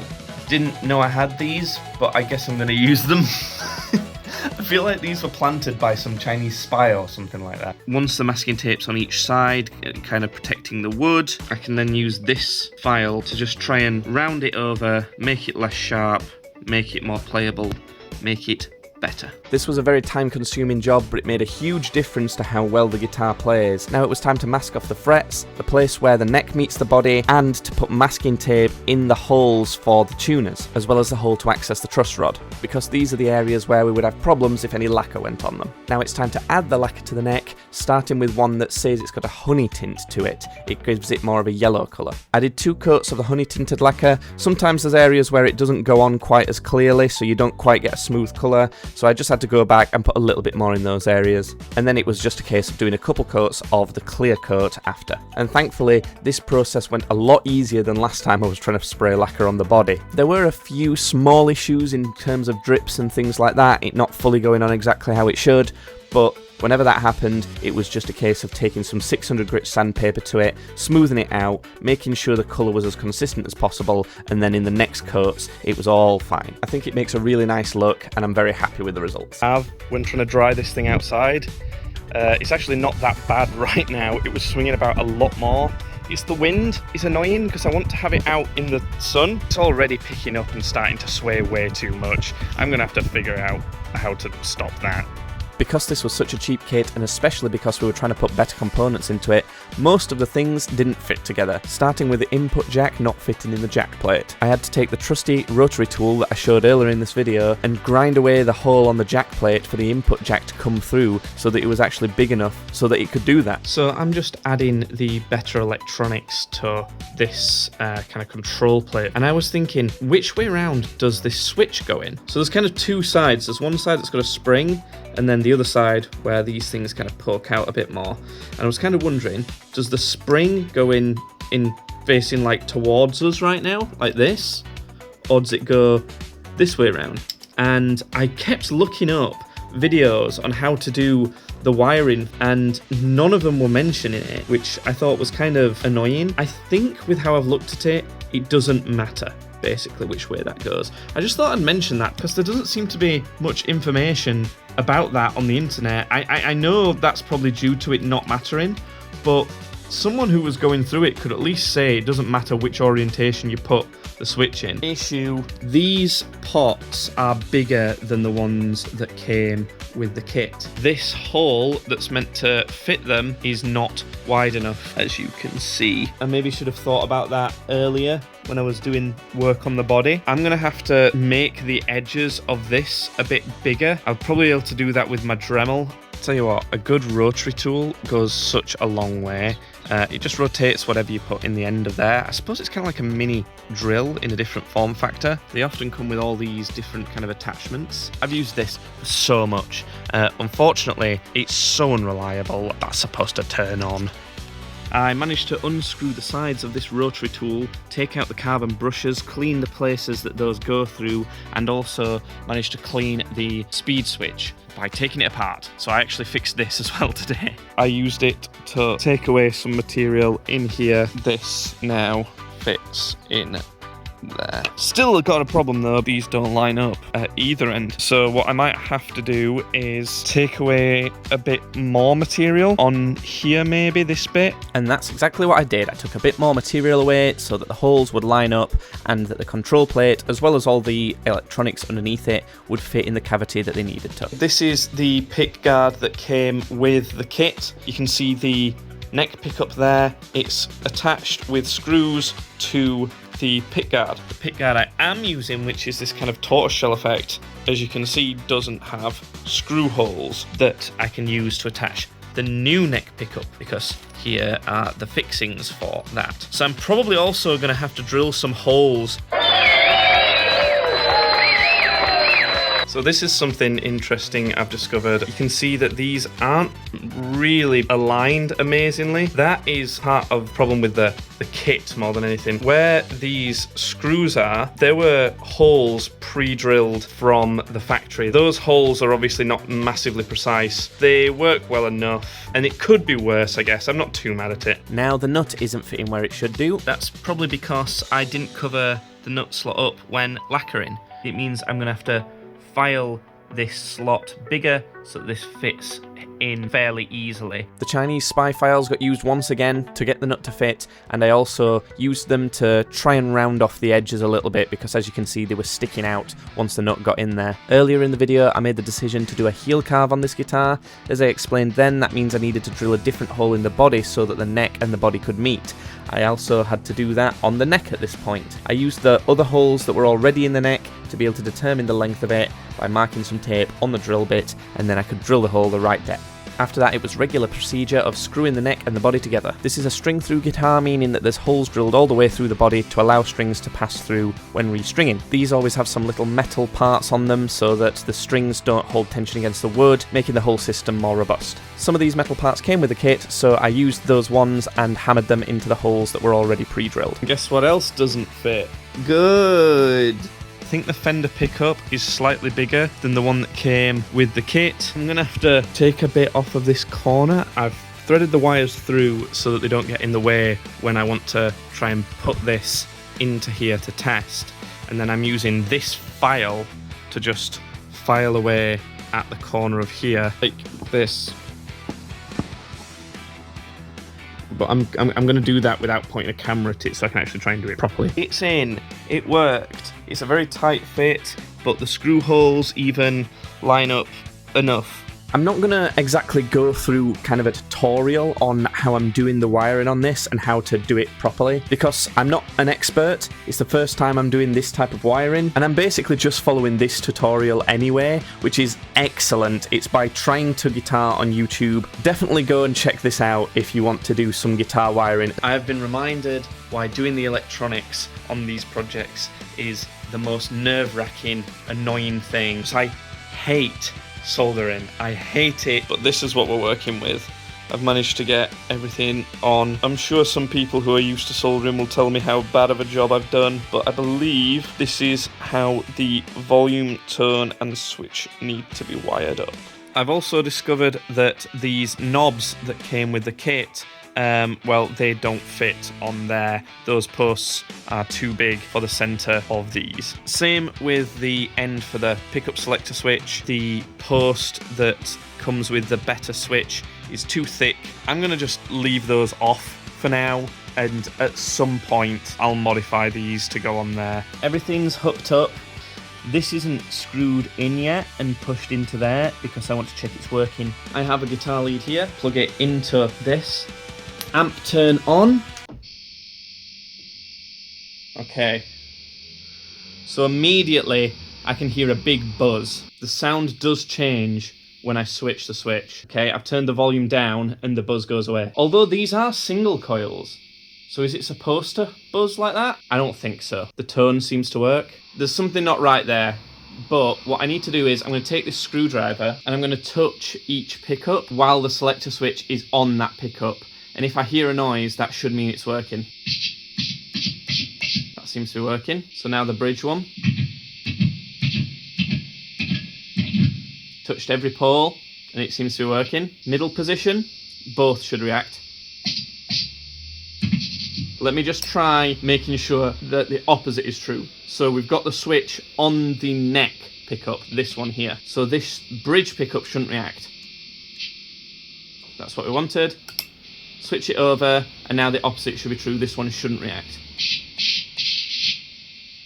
didn't know I had these, but I guess I'm going to use them. I feel like these were planted by some Chinese spy or something like that. Once the masking tape's on each side, kind of protecting the wood, I can then use this file to just try and round it over, make it less sharp, make it more playable, make it better. This was a very time-consuming job, but it made a huge difference to how well the guitar plays. Now it was time to mask off the frets, the place where the neck meets the body, and to put masking tape in the holes for the tuners, as well as the hole to access the truss rod, because these are the areas where we would have problems if any lacquer went on them. Now it's time to add the lacquer to the neck, starting with one that says it's got a honey tint to it. It gives it more of a yellow colour. I did 2 coats of the honey tinted lacquer. Sometimes there's areas where it doesn't go on quite as clearly, so you don't quite get a smooth colour, so I just had to go back and put a little bit more in those areas. And then it was just a case of doing a couple coats of the clear coat after. And thankfully, this process went a lot easier than last time I was trying to spray lacquer on the body. There were a few small issues in terms of drips and things like that, it not fully going on exactly how it should, but whenever that happened, it was just a case of taking some 600 grit sandpaper to it, smoothing it out, making sure the colour was as consistent as possible, and then in the next coats, it was all fine. I think it makes a really nice look, and I'm very happy with the results. When trying to dry this thing outside, it's actually not that bad right now. It was swinging about a lot more. It's the wind. It's annoying because I want to have it out in the sun. It's already picking up and starting to sway way too much. I'm going to have to figure out how to stop that. Because this was such a cheap kit, and especially because we were trying to put better components into it, most of the things didn't fit together, starting with the input jack not fitting in the jack plate. I had to take the trusty rotary tool that I showed earlier in this video and grind away the hole on the jack plate for the input jack to come through so that it was actually big enough so that it could do that. So I'm just adding the better electronics to this kind of control plate, and I was thinking, which way around does this switch go in? So there's kind of 2 sides. There's one side that's got a spring, and then the other side where these things kind of poke out a bit more. And I was kind of wondering, does the spring go in facing towards us right now, like this? Or does it go this way around? And I kept looking up videos on how to do the wiring, and none of them were mentioning it, which I thought was kind of annoying. I think with how I've looked at it, it doesn't matter basically which way that goes. I just thought I'd mention that because there doesn't seem to be much information about that on the internet. I know that's probably due to it not mattering, but someone who was going through it could at least say it doesn't matter which orientation you put the switch in. Issue: these pots are bigger than the ones that came with the kit. This hole that's meant to fit them is not wide enough, as you can see. I maybe should have thought about that earlier when I was doing work on the body. I'm gonna have to make the edges of this a bit bigger. I'll probably be able to do that with my Dremel. Tell you what, a good rotary tool goes such a long way. It just rotates whatever you put in the end of there. I suppose it's kind of like a mini drill in a different form factor. They often come with all these different kind of attachments. I've used this so much. Unfortunately, it's so unreliable. That's supposed to turn on. I managed to unscrew the sides of this rotary tool, take out the carbon brushes, clean the places that those go through, and also managed to clean the speed switch by taking it apart. So I actually fixed this as well today. I used it to take away some material in here. This now fits in there. Still got a problem though, these don't line up at either end. So what I might have to do is take away a bit more material on here, maybe this bit. And that's exactly what I did. I took a bit more material away so that the holes would line up and that the control plate, as well as all the electronics underneath it, would fit in the cavity that they needed to. This is the pick guard that came with the kit. You can see the neck pickup there. It's attached with screws to the pick guard. The pick guard I am using, which is this kind of tortoiseshell effect, as you can see, doesn't have screw holes that I can use to attach the new neck pickup, because here are the fixings for that. So I'm probably also going to have to drill some holes. So this is something interesting I've discovered. You can see that these aren't really aligned amazingly. That is part of the problem with the kit more than anything. Where these screws are, there were holes pre-drilled from the factory. Those holes are obviously not massively precise. They work well enough, and it could be worse, I guess. I'm not too mad at it. Now the nut isn't fitting where it should do. That's probably because I didn't cover the nut slot up when lacquering. It means I'm gonna have to file this slot bigger so that this fits in fairly easily. The Chinese spy files got used once again to get the nut to fit, and I also used them to try and round off the edges a little bit, because as you can see they were sticking out once the nut got in there. Earlier in the video I made the decision to do a heel carve on this guitar. As I explained then, that means I needed to drill a different hole in the body so that the neck and the body could meet. I also had to do that on the neck at this point. I used the other holes that were already in the neck to be able to determine the length of it by marking some tape on the drill bit, and then I could drill the hole the right depth. After that, it was regular procedure of screwing the neck and the body together. This is a string-through guitar, meaning that there's holes drilled all the way through the body to allow strings to pass through when restringing. These always have some little metal parts on them so that the strings don't hold tension against the wood, making the whole system more robust. Some of these metal parts came with the kit, so I used those ones and hammered them into the holes that were already pre-drilled. Guess what else doesn't fit? Good! I think the Fender pickup is slightly bigger than the one that came with the kit. I'm gonna have to take a bit off of this corner. I've threaded the wires through so that they don't get in the way when I want to try and put this into here to test. And then I'm using this file to just file away at the corner of here, like this. But I'm going to do that without pointing a camera at it so I can actually try and do it properly. It's in. It worked. It's a very tight fit, but the screw holes even line up enough. I'm not going to exactly go through kind of a tutorial on how I'm doing the wiring on this and how to do it properly, because I'm not an expert. It's the first time I'm doing this type of wiring, and I'm basically just following this tutorial anyway, which is excellent. It's by Trying to Guitar on YouTube. Definitely go and check this out if you want to do some guitar wiring. I have been reminded why doing the electronics on these projects is the most nerve-wracking, annoying thing. So I hate soldering. I hate it, but this is what we're working with. I've managed to get everything on. I'm sure some people who are used to soldering will tell me how bad of a job I've done, but I believe this is how the volume, tone and switch need to be wired up. I've also discovered that these knobs that came with the kit, well, they don't fit on there. Those posts are too big for the center of these. Same with the end for the pickup selector switch. The post that comes with the better switch is too thick. I'm gonna just leave those off for now, and at some point I'll modify these to go on there. Everything's hooked up. This isn't screwed in yet and pushed into there because I want to check it's working. I have a guitar lead here, plug it into this. Amp turn on. Okay. So immediately I can hear a big buzz. The sound does change when I switch the switch. Okay, I've turned the volume down and the buzz goes away. Although these are single coils, so is it supposed to buzz like that? I don't think so. The tone seems to work. There's something not right there. But what I need to do is I'm going to take this screwdriver and I'm going to touch each pickup while the selector switch is on that pickup. And if I hear a noise, that should mean it's working. That seems to be working. So now the bridge one. Touched every pole, and it seems to be working. Middle position, both should react. Let me just try making sure that the opposite is true. So we've got the switch on the neck pickup, this one here. So this bridge pickup shouldn't react. That's what we wanted. Switch it over, and now the opposite should be true. This one shouldn't react.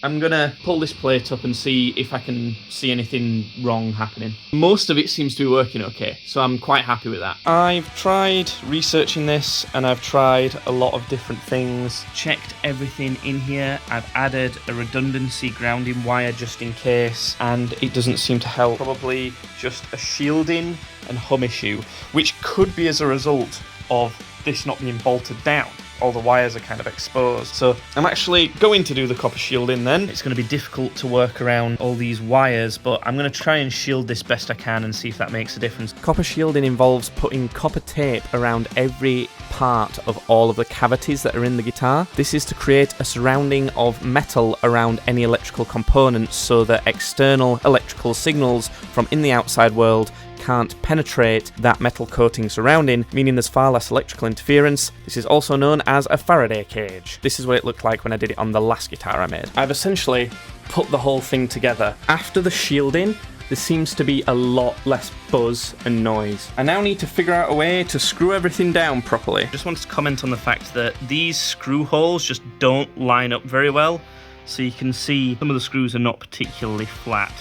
I'm gonna pull this plate up and see if I can see anything wrong happening. Most of it seems to be working okay, so I'm quite happy with that. I've tried researching this, and I've tried a lot of different things. Checked everything in here. I've added a redundancy grounding wire just in case, and it doesn't seem to help. Probably just a shielding and hum issue, which could be as a result of this not being bolted down. All the wires are kind of exposed. So I'm actually going to do the copper shielding then. It's going to be difficult to work around all these wires, but I'm going to try and shield this best I can and see if that makes a difference. Copper shielding involves putting copper tape around every part of all of the cavities that are in the guitar. This is to create a surrounding of metal around any electrical components so that external electrical signals from in the outside world can't penetrate that metal coating surrounding, meaning there's far less electrical interference. This is also known as a Faraday cage. This is what it looked like when I did it on the last guitar I made. I've essentially put the whole thing together. After the shielding, there seems to be a lot less buzz and noise. I now need to figure out a way to screw everything down properly. Just wanted to comment on the fact that these screw holes just don't line up very well. So you can see some of the screws are not particularly flat.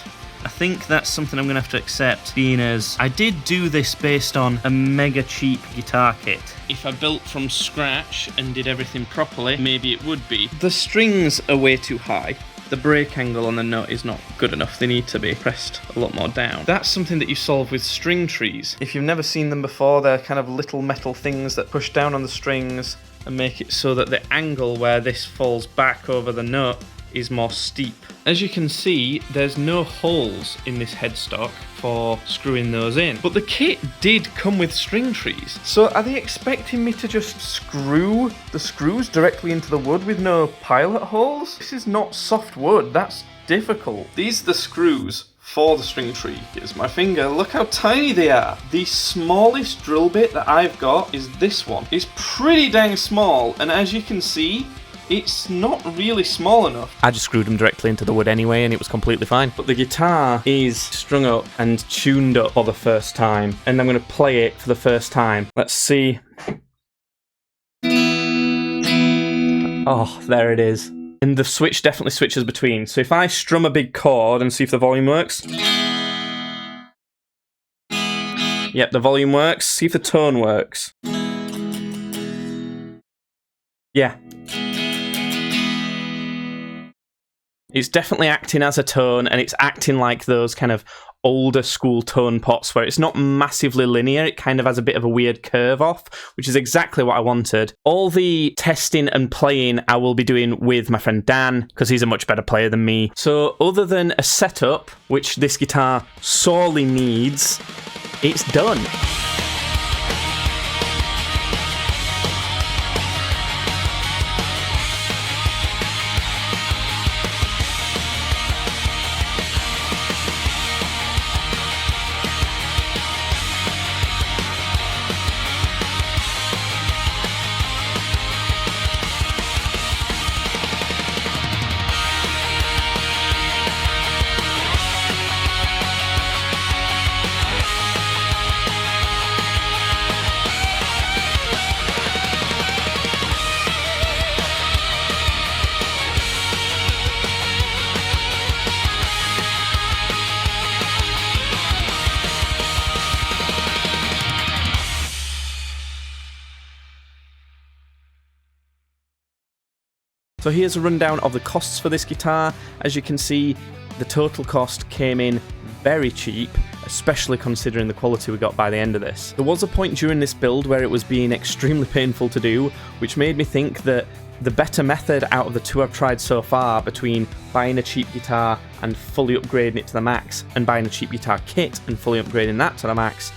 I think that's something I'm going to have to accept, being as I did do this based on a mega cheap guitar kit. If I built from scratch and did everything properly, maybe it would be. The strings are way too high. The break angle on the nut is not good enough. They need to be pressed a lot more down. That's something that you solve with string trees. If you've never seen them before, they're kind of little metal things that push down on the strings and make it so that the angle where this falls back over the nut is more steep. As you can see, there's no holes in this headstock for screwing those in. But the kit did come with string trees. So are they expecting me to just screw the screws directly into the wood with no pilot holes? This is not soft wood, that's difficult. These are the screws for the string tree. Here's my finger, look how tiny they are. The smallest drill bit that I've got is this one. It's pretty dang small, and as you can see, it's not really small enough. I just screwed them directly into the wood anyway and it was completely fine. But the guitar is strung up and tuned up for the first time, and I'm going to play it for the first time. Let's see. Oh, there it is. And the switch definitely switches between. So if I strum a big chord and see if the volume works. Yep, the volume works. See if the tone works. Yeah. It's definitely acting as a tone, and it's acting like those kind of older school tone pots where it's not massively linear, it kind of has a bit of a weird curve off, which is exactly what I wanted. All the testing and playing I will be doing with my friend Dan, because he's a much better player than me. So other than a setup, which this guitar sorely needs, it's done. So here's a rundown of the costs for this guitar. As you can see, the total cost came in very cheap, especially considering the quality we got by the end of this. There was a point during this build where it was being extremely painful to do, which made me think that the better method out of the two I've tried so far, between buying a cheap guitar and fully upgrading it to the max, and buying a cheap guitar kit and fully upgrading that to the max,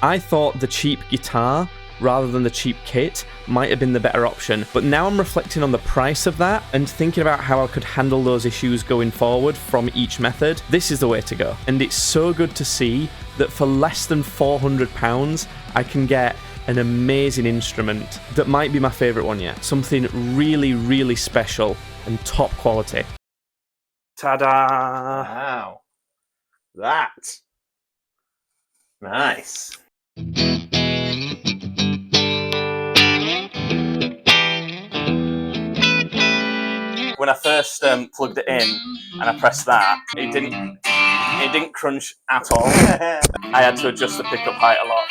I thought the cheap guitar rather than the cheap kit might have been the better option. But now I'm reflecting on the price of that and thinking about how I could handle those issues going forward from each method. This is the way to go. And it's so good to see that for less than £400 I can get an amazing instrument that might be my favourite one yet. Something really, really special and top quality. Ta-da! Wow. That. Nice. When I first plugged it in and I pressed that, it didn't crunch at all. I had to adjust the pickup height a lot.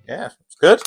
Yeah, it's good.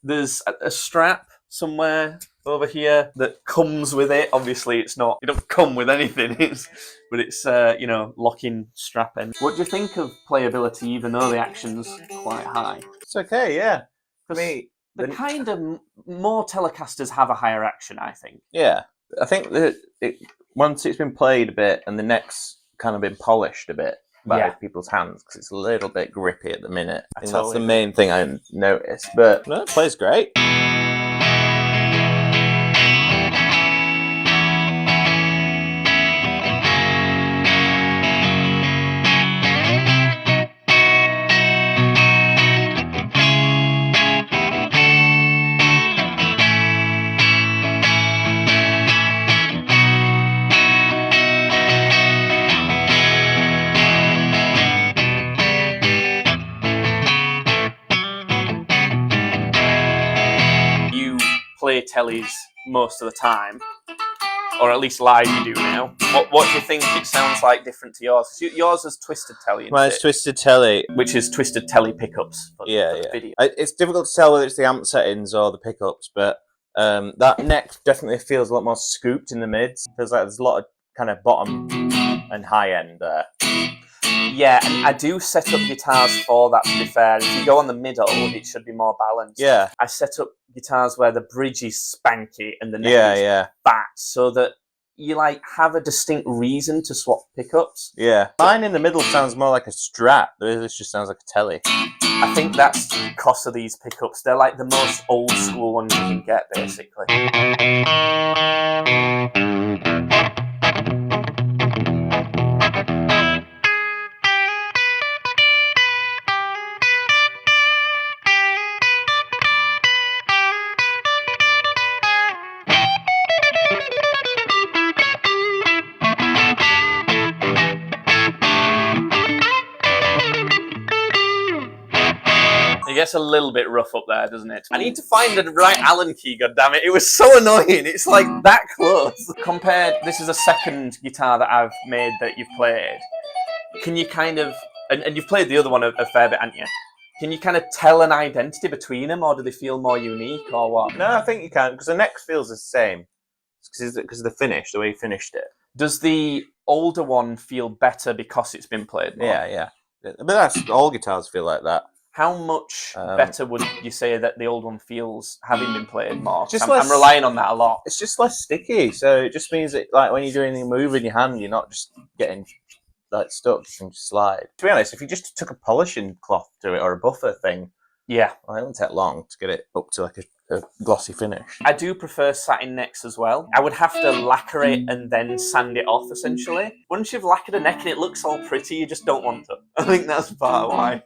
There's a strap somewhere over here that comes with it. Obviously, it don't come with anything, but it's locking strap end. What do you think of playability, even though the action's quite high? It's okay, yeah. For me, The kind of more Telecasters have a higher action, I think. yeah. I think that once it's been played a bit and the neck's kind of been polished a bit by people's hands, because it's a little bit grippy at the minute. I think that's the main thing I noticed. But no, it plays great. play tellies most of the time, or at least live you do now. What do you think it sounds like different to yours? 'Cause yours is twisted telly, isn't Mine's it? twisted telly. Which is twisted telly pickups for Yeah. video. It's difficult to tell whether it's the amp settings or the pickups, but that neck definitely feels a lot more scooped in the mids. Feels like there's a lot of kind of bottom and high end there. Yeah, and I do set up guitars for that, to be fair. If you go on the middle, it should be more balanced. Yeah. I set up guitars where the bridge is spanky and the neck is fat, so that you like have a distinct reason to swap pickups. Yeah. Mine in the middle sounds more like a Strat. This just sounds like a telly. I think that's the cost of these pickups. They're like the most old school ones you can get, basically. It gets a little bit rough up there, doesn't it? I need to find the right Allen key, goddammit. It was so annoying. It's like that close. Compared, this is a second guitar that I've made that you've played. Can you kind of, and you've played the other one a fair bit, haven't you? Can you kind of tell an identity between them, or do they feel more unique, or what? No, I think you can, because the neck feels the same. Because of the finish, the way you finished it. Does the older one feel better because it's been played more? Yeah. But that's all guitars feel like that. How much better would you say that the old one feels having been played more? I'm relying on that a lot. It's just less sticky, so it just means that like when you're doing the move in your hand, you're not just getting like stuck. You can just slide. To be honest, if you just took a polishing cloth to it or a buffer thing, yeah, well, it wouldn't take long to get it up to like a glossy finish. I do prefer satin necks as well. I would have to lacquer it and then sand it off, essentially. Once you've lacquered a neck and it looks all pretty, you just don't want to. I think that's part of why.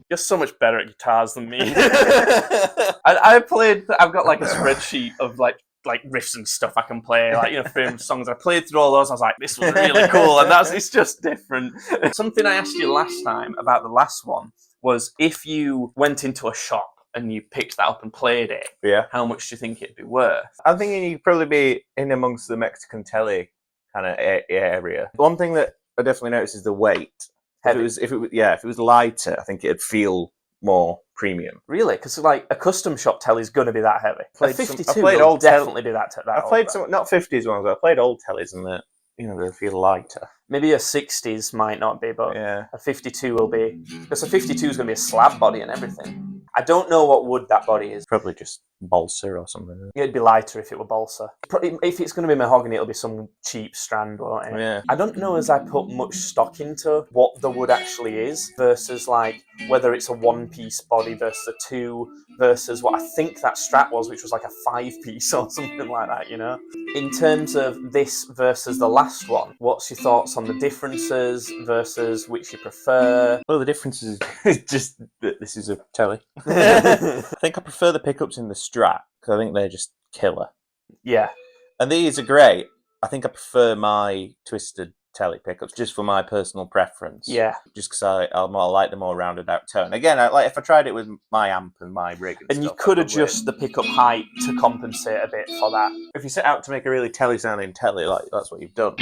You're so much better at guitars than me. I've got like a spreadsheet of like riffs and stuff I can play, like, you know, famous songs. I played through all those. I was like, this was really cool, and it's just different. Something I asked you last time about the last one was if you went into a shop and you picked that up and played it, how much do you think it'd be worth? I'm thinking you'd probably be in amongst the Mexican telly kind of area. One thing that I definitely noticed is the weight. If it was lighter, I think it'd feel more premium. Really? Because like a custom shop telly is going to be that heavy. A 52 will old definitely be that. I played some not 50s ones, but I played old tellies, and they feel lighter. Maybe a 60s might not be, but yeah, a 52 will be, because a 52 is going to be a slab body and everything. I don't know what wood that body is. Probably just balsa or something. It'd be lighter if it were balsa. If it's going to be mahogany, it'll be some cheap strand, won't it? Yeah. I don't know as I put much stock into what the wood actually is versus like whether it's a one-piece body versus a two versus what I think that Strat was, which was like a five-piece or something like that, you know? In terms of this versus the last one, what's your thoughts on the differences versus which you prefer? Well, the difference is just that this is a telly. I think I prefer the pickups in the Strat because I think they're just killer. Yeah. And these are great. I think I prefer my twisted telly pickups just for my personal preference. Yeah. Just because I like the more rounded out tone. Again, if I tried it with my amp and my rig and you stuff, could adjust the pickup height to compensate a bit for that. if you set out to make a really telly sounding telly, like that's what you've done.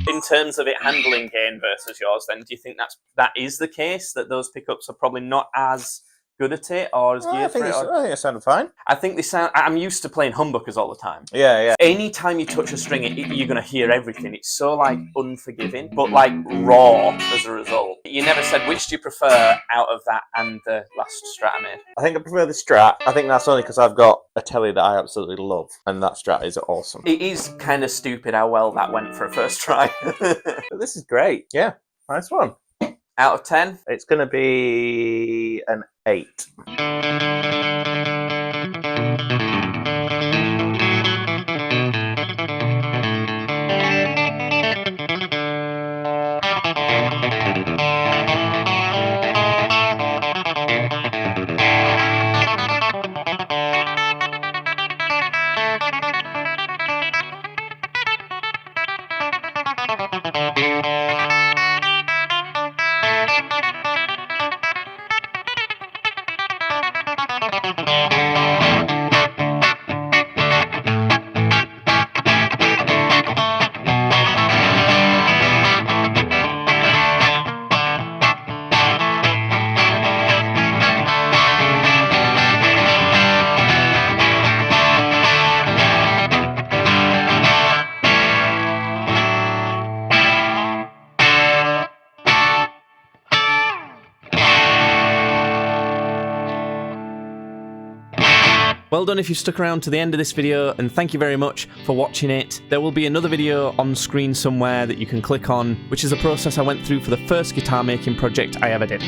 In terms of it handling gain versus yours, then do you think that is the case, that those pickups are probably not as good at it or as geared for it? I think it sounded fine. I think they sound. I'm used to playing humbuckers all the time. Yeah. Anytime you touch a string, you're going to hear everything. It's so like unforgiving, but like raw as a result. You never said which do you prefer out of that and the last Strat I made. I think I prefer the Strat. I think that's only because I've got a telly that I absolutely love, and that Strat is awesome. It is kind of stupid how well that went for a first try. But this is great. Yeah, nice one. Out of 10? It's going to be an 8. Well done if you've stuck around to the end of this video, and thank you very much for watching it. There will be another video on screen somewhere that you can click on, which is a process I went through for the first guitar making project I ever did.